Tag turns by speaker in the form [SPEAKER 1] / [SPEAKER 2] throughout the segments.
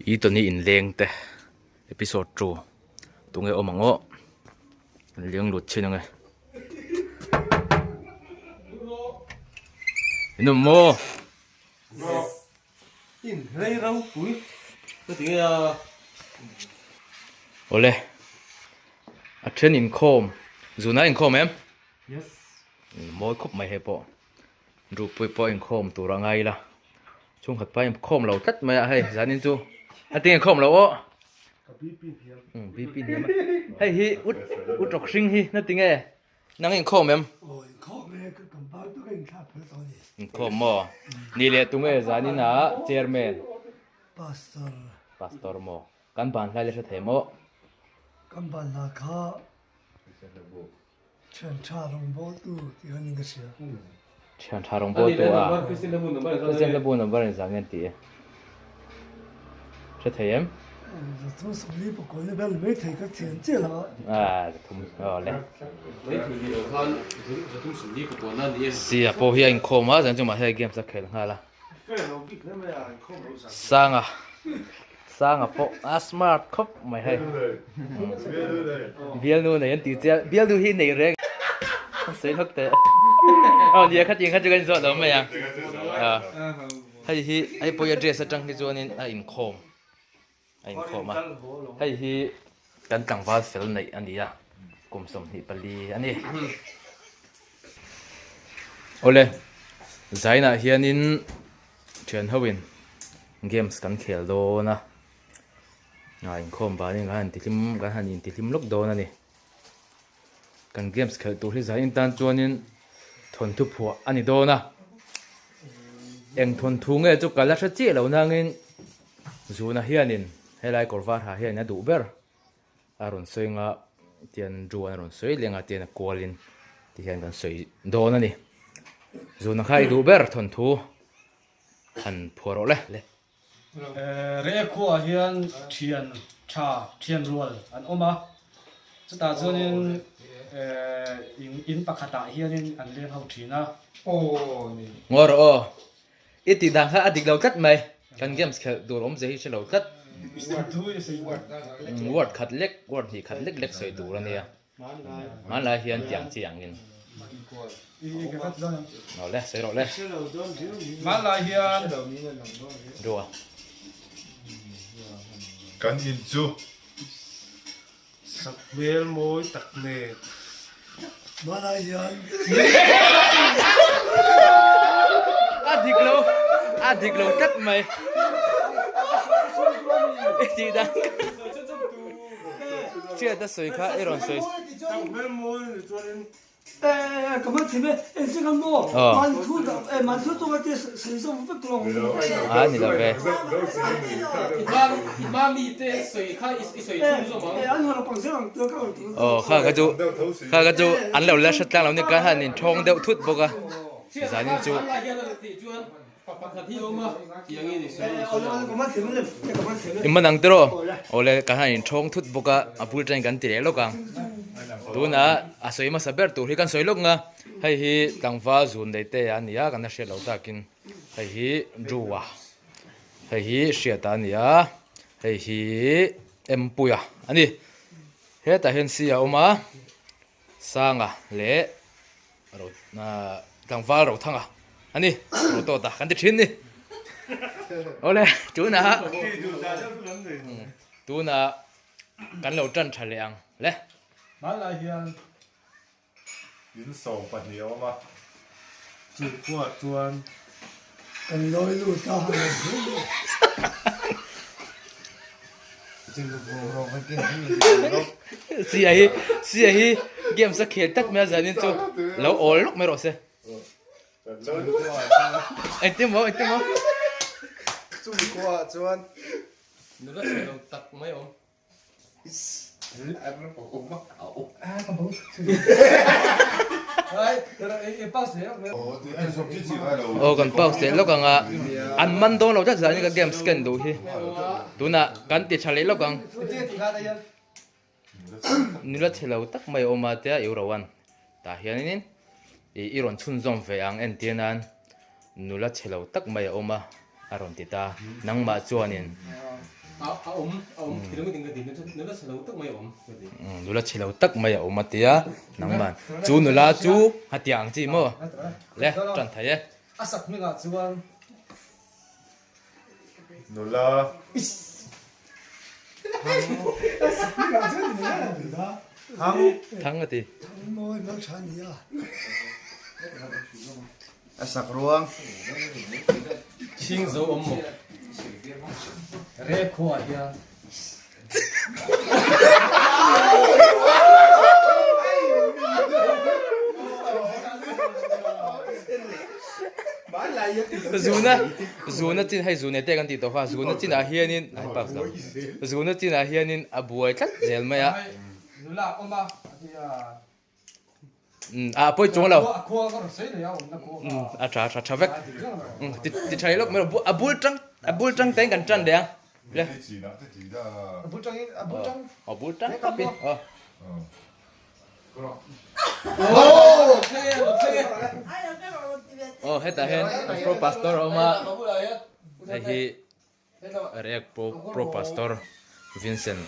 [SPEAKER 1] อีตัวนี้อินเลงแต่เอพิโซดจูตรงไอ้อมังโอเลี้ยงหลุดใช่ไหมนุ่มโม
[SPEAKER 2] อินเฮ้ยเราปุ๋ยก็ถึง
[SPEAKER 1] โอเล่อัดเชนอินโคมจูน่าอินโคมเอ็ม
[SPEAKER 2] yes
[SPEAKER 1] โมคบไม่ให้ปอรูปปอยอินโคมตัวร่างไงล่ะช่วงขัดไปโคมเราตัดไม่ให้จานินจูอันที่โคมเราโอ้
[SPEAKER 2] ปีปีเพียง
[SPEAKER 1] ปีปีเนี่ยให้ฮีอุดรกชิงฮีนั่นติงไงนั่งอินโคมเอ็ม
[SPEAKER 2] โอ้ยโคมเนี่ยก็กำปั้นตัวเองครับเพื่อนตอนนี้
[SPEAKER 1] อินโคมโมนี่เลยตุงไงจานินะเชอร์แมน
[SPEAKER 2] พาสตอร์
[SPEAKER 1] โมกันบ้านไล่เลยเถอะโม
[SPEAKER 2] กำปั้นราคาเชิญชาลงโบตูที่อันนี้ก็เสีย
[SPEAKER 1] เชิญชาลงโบตูอ่ะคือเส้นระบุนบริษัทเงินตีเฉย
[SPEAKER 2] ๆทุ่มสมรีปกติแบบไม่ถึงก็เสียเจ้าละ
[SPEAKER 1] ทุ่มเลย
[SPEAKER 3] ไม่ถึงเดียวเขาทุ่มสมรีปกตินั่นนี่
[SPEAKER 1] เสียพอเฮียอินโคมาจังจุมาให้เกมสักแค่ฮะล่ะสร้างพอสมาร์ทครบไม่ให้เบียร์นู่นเนี่ยยันตีเจ้าเบียร์ดูที่ไหนเร่งเสียทักแต่เดี๋ยวขัดยิงกันสอนเราไหมยังให้พอยาเดรสจังที่จวนนี้อินโคมมาให้กันตั้งวาสเฟลในอันนี้อ่ะกลมสมหิปลีอันนี้โอเลยใจน่ะเฮียนินเชิญเขาวินเกมส์กันเขียนโดนะอินโคมบ้านนี้กันติดลิมลูกโดนะนี่กันเกมส์เขียนตัวที่ใจอินตันจวนนี้ทนทุบหัวอันนี้โดนะเอ็งทนทุงเอจุกกันแล้วชัดเจนแล้วนั่งอินจูนะเฮียนินให้ไล่กอล์ฟาร์หาเฮียนดูเบอร์อารมณ์สวยงาเตียนจูอารมณ์สวยเลี้ยงเตียนกอลินที่เฮียนกันสวยโดนนี่จูนะใครดูเบอร์ทนทุหันผัวเราเลย
[SPEAKER 2] เรียกขัวเฮียนเทียนชาเทียนรัวอันออกมาจะตาจวนอินปากขตาเฮียนอันเลี้ยงเขาทีนะโอ้นี่
[SPEAKER 1] งอรออีติดังฮะอดีตเราคัดไหมกันเกมส์ดูล้มเสียที่เราคัดวอดขัดเล็กวอดที่ขัดเล็กสวยดูแล้วเนี่ยมันลายเฮียนเจียงนี่เอาเลยสวยเลย
[SPEAKER 2] มันลายเฮียน
[SPEAKER 1] ดูอ่ะ
[SPEAKER 4] กันอินจู
[SPEAKER 2] สักเวลมวยตักเนตมันลายเฮียน
[SPEAKER 1] อดีตเราคัดไหมจีดังเชื่อแต่สวยค่ะไอ้รอนสวย
[SPEAKER 2] ก็มันที่ไม่เอ็งจะกันโม่มันทุกตัวที่สิ่งที่มันกลง
[SPEAKER 1] นี่ละเว้ย
[SPEAKER 3] มามีแต่สวยค่ะอีสวยทุ่มสม
[SPEAKER 2] อันนี้เราปังเสียงตัวเขา
[SPEAKER 1] ข้าก็จูอันแล้วชัดจังเราเนี่ยการหันนี่ทองเดียวทุบปกะสายนี่จูมันนั่งตัวโอ้เลยการหันนี่ทองทุบปกะอาพูดใจกันตีเล็กกังตัวน่ะสวยมาสับเบอร์ตัวที่กันสวยลูกงะให้ตั้งฟ้าจูนได้แต่อันนี้กันน่าเชื่อเราตากินให้จูวะให้เสียตานี่ให้เอ็มปุยอันนี้เฮ้แต่เห็นเสียออกมาสร้างเละเราตั้งฟ้าเราทั้งอันนี้เราโตตากันที่ชิ้นนี่โอ้เลยจูน่ะตัวน่ะกันเราจันทร์เฉลียงเละ
[SPEAKER 2] มันลายเฮียน
[SPEAKER 4] ยินส่งปัญญามา
[SPEAKER 2] จุดหัวจวนกันลอยลูกตาจริงๆเราไม่เก่ง
[SPEAKER 1] เสียเกมสักเขตตักแม่จานินจูเราโอ้ลูกไม่รอดเสียไอ้เต็มวะ
[SPEAKER 2] จุดหัวจวน
[SPEAKER 3] นึกว่าเราตักไม่อม
[SPEAKER 4] อันนั้นผมว่าเอา
[SPEAKER 2] ครับผมเฮ้ยไอ้ป้าเสียโอ้
[SPEAKER 4] ไอ้สมจิตสิว่าเรา
[SPEAKER 1] โอ้กันเป้าเสร็จแล้วกันอันมันโดนเราจะสานนี่ก็เกมสแกนดูที่ตัวน่ะกันติดเฉลยแล้วกันนี่ละเฉลยตักไม่ออกมาเตะอยู่ระวันแต่เฮียนี่อีรอนชุนจอมเฟียงเอ็นเทียนันนี่ละเฉลยตักไม่ออกมาอารมณ์ติดตานังมาจวนนี่
[SPEAKER 3] thì nó mới tính cái gì nó rất là tức mày ổn cái gì
[SPEAKER 1] du la chilo tak mai o matia nang man chu nu la chu hatiang chi mo le tran thai e
[SPEAKER 2] asak mi nga chuan
[SPEAKER 4] Nô la.
[SPEAKER 1] thang ati
[SPEAKER 5] Asak ruang.
[SPEAKER 3] chinh dấu ấm một
[SPEAKER 2] re khua hian
[SPEAKER 1] zuna chin hai zune te kan ti to kha zuna chin a hianin ai pa sa zuna chin a hianin abuai tlat zel maya
[SPEAKER 2] nula oma atia
[SPEAKER 1] a poi chung lo
[SPEAKER 2] khua ko sei le ya na khua
[SPEAKER 1] a tra vek ti thai lok me abul tang teng kan tran de le
[SPEAKER 4] Thế chỉ nào, thế chỉ là.
[SPEAKER 2] abul chang
[SPEAKER 1] abul tang kapi heta hen pro pastor oma hi reak pro pastor Vincent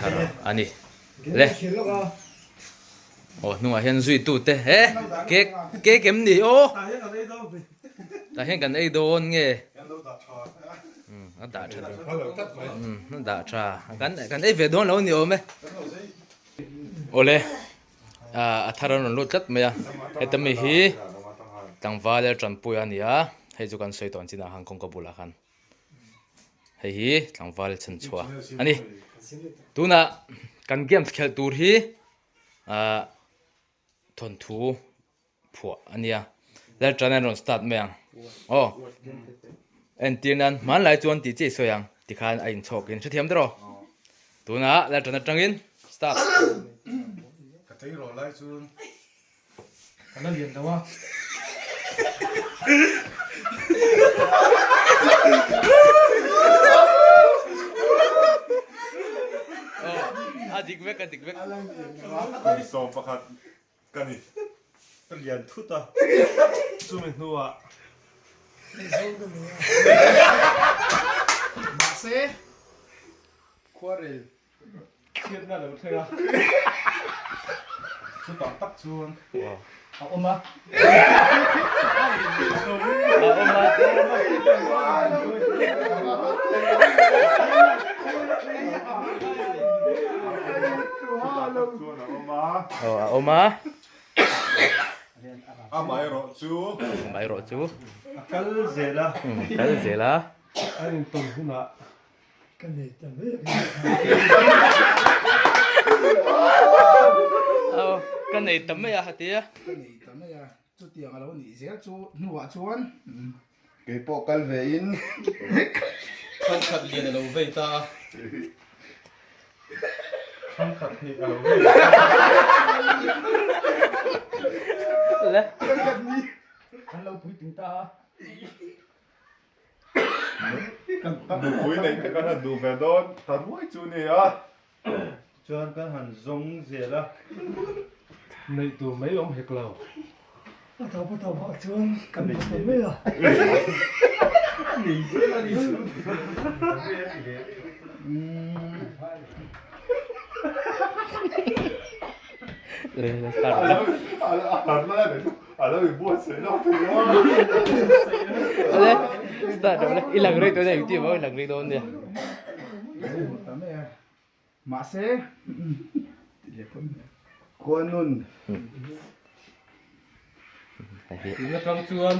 [SPEAKER 1] thar ani le nunga hen zui tu te he ke kem ni ta hen kan ei don nge da cha da cha kan ei ve don lo ni o me ole a tharon lo tlat me ya etami hi tangwa le trampu ya nia hei chu kan soi ton china hang kong ka bula khan hei hi tangwa le chen chua ani tuna kan game khel tur hi thon thu phua ania le tranen start me yang en tinan man lai chuan ti che soyang ti khan a in chok in thiam dro tuna le tranen tangin start
[SPEAKER 4] Cái thấy rồi lại chứ.
[SPEAKER 2] kana lien dawa
[SPEAKER 1] dik vek
[SPEAKER 4] Còn sầu bạc hạt. Cái này.
[SPEAKER 5] Cái liền thút à. Chú mình nua. Mase. Quarrel.
[SPEAKER 2] kiet na lo thega
[SPEAKER 5] Chú tỏ tắc chuông.
[SPEAKER 2] oma
[SPEAKER 1] oma
[SPEAKER 4] Mày rồi chú.
[SPEAKER 1] mai ro chu
[SPEAKER 5] Akal zela.
[SPEAKER 1] kal zela
[SPEAKER 5] Anh tùng hư nạ.
[SPEAKER 1] kan nei tam ya hatia
[SPEAKER 6] chú tiền là lâu nỉ dễ chú nụ chuan cái bộ cal về in
[SPEAKER 3] khăn khăn liền là đầu về ta
[SPEAKER 5] Không thật thì ở
[SPEAKER 1] le
[SPEAKER 2] kan lo pui ting ta
[SPEAKER 4] Đủ cuối này cái con đủ về đó. Thật vui chú này á.
[SPEAKER 5] Cho anh cái hẳn giống zela. Này tụ mấy ông hệt lầu.
[SPEAKER 6] tao bỏ chuan cầm một cái mấy à
[SPEAKER 1] le start
[SPEAKER 4] Thật là để. Nó bị buồn sấy đâu thì nó.
[SPEAKER 1] le start le ilang rei to nei ti ba ilang rei don dia
[SPEAKER 6] tao mấy à Mase. Quan nun
[SPEAKER 3] thì nó trong chuông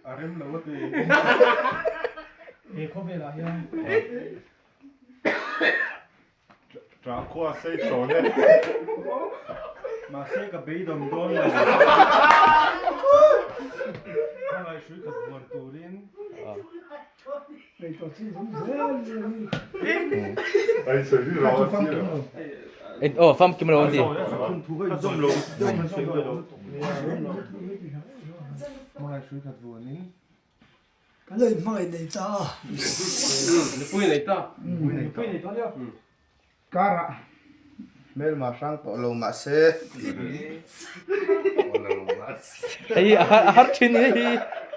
[SPEAKER 5] Arem lầu thì.
[SPEAKER 2] e ko ve la hian
[SPEAKER 4] Trả qua xây trốn đấy.
[SPEAKER 5] Mà xe cả bấy đồng đôn là. Không ai suy khẩn buồn tù đến.
[SPEAKER 6] cái tổ chức giống dễ
[SPEAKER 4] Anh xử lý rồi.
[SPEAKER 1] fam kim lo di
[SPEAKER 5] Không thú cái dông lầu. Dông suy khẩn lầu. Không ai suy khẩn buồn đến.
[SPEAKER 6] cái này mày này ta
[SPEAKER 3] nó pui này ta
[SPEAKER 2] pui ni to leo
[SPEAKER 6] cara mel mà sang tổ lầu Mase
[SPEAKER 1] ai har thin hi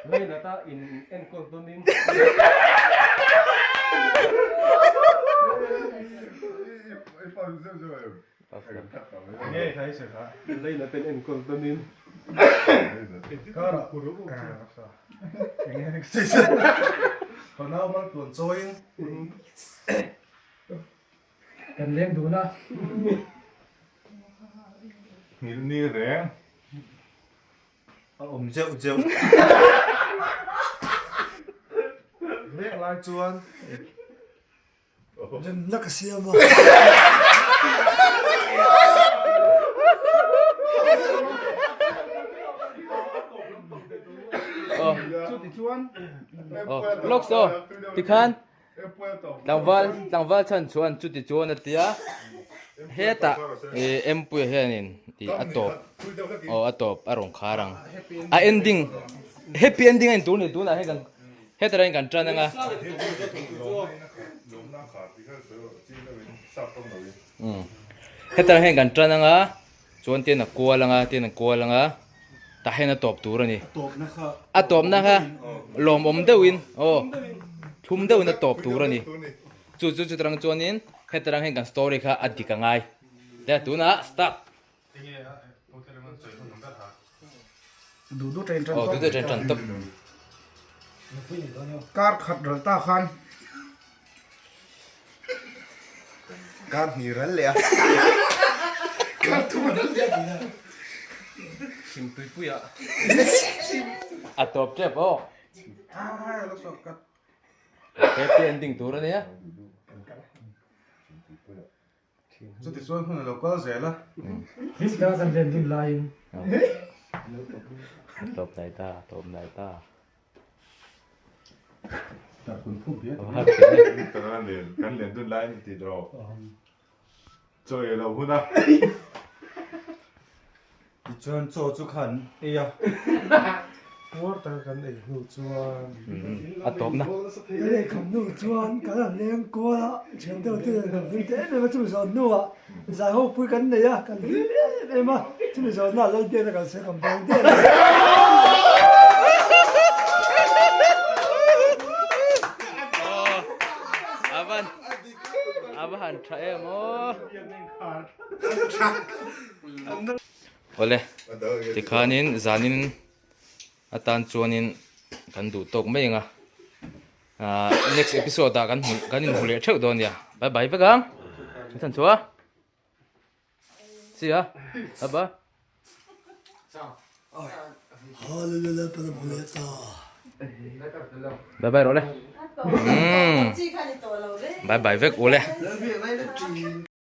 [SPEAKER 3] đây là ta in en con tôn đến
[SPEAKER 5] สิครับเล่นเป็นเอ็นคนตัวนี้ก็ระกูรู้ครับอย่างเงี้ยสิพอเรามาตัวโซ่ยัง
[SPEAKER 2] กันเลี้ยงดูนะ
[SPEAKER 4] นี่แรง
[SPEAKER 5] ผมเจ้าเรียกลายจวน
[SPEAKER 6] เล่นนักเสียมา
[SPEAKER 1] Oh,
[SPEAKER 6] จุดที่ชวน
[SPEAKER 1] oh. Lokso, tikan. Langval chan chuan chu ti chuan atia. Heta empu hianin ti atop. Oh, atop arong kharang. A ending. Happy ending in tuni tuna he kan. Heta ran kan tran nga.
[SPEAKER 4] ลมหน้าขาดที่เขาเสือจีนแล้วเป็นซับตรงไหน
[SPEAKER 1] Heta ran kan tran nga. Chuan tin na kuala nga. Ta hena top tur ani.
[SPEAKER 5] ตบนะครับ
[SPEAKER 1] Atop na ha. Lom om dewin. Oh. Thum dewin na top tur ani.
[SPEAKER 4] ตัวนี้
[SPEAKER 1] Chu trang chuanin hetarang hen kan story kha adika ngai le tuna start
[SPEAKER 6] ดูเทรน
[SPEAKER 1] oh tu de tran top
[SPEAKER 6] การขัดเรือตาคันการหีรันเลยการทุ่มนั่นเลย
[SPEAKER 1] sim pui pui a atop chep oh
[SPEAKER 6] แล้วก็กัด
[SPEAKER 1] happy ending tur ani ha
[SPEAKER 5] จุดที่ส่วนคนเราก็เสียละ
[SPEAKER 2] ฮิสกากันเลี้ยงดูไลน์
[SPEAKER 1] top dai ta
[SPEAKER 5] แต่คุณผู้เบี้ย
[SPEAKER 4] กันเรียนดุนไลน์ติดรอเจอเราพูดนะ
[SPEAKER 5] ที่ชวนโจจุขันเอียว่าแต่กันเองหูชวน
[SPEAKER 1] atop na
[SPEAKER 7] 这里看路转，刚才练过了，前头这个你这那个就是说路啊，然后不跟你啊，跟你哎嘛，就是说那人店那个是很方便。
[SPEAKER 1] aban trae mo ole tikhanin zanin atan chuanin kan du tok mai nga next episode da kan in hule theu don ya bye bye vegang than chua see ya aba
[SPEAKER 7] 好了了了，不能不来打。
[SPEAKER 1] bye bye rồi đấy bye bye vek ole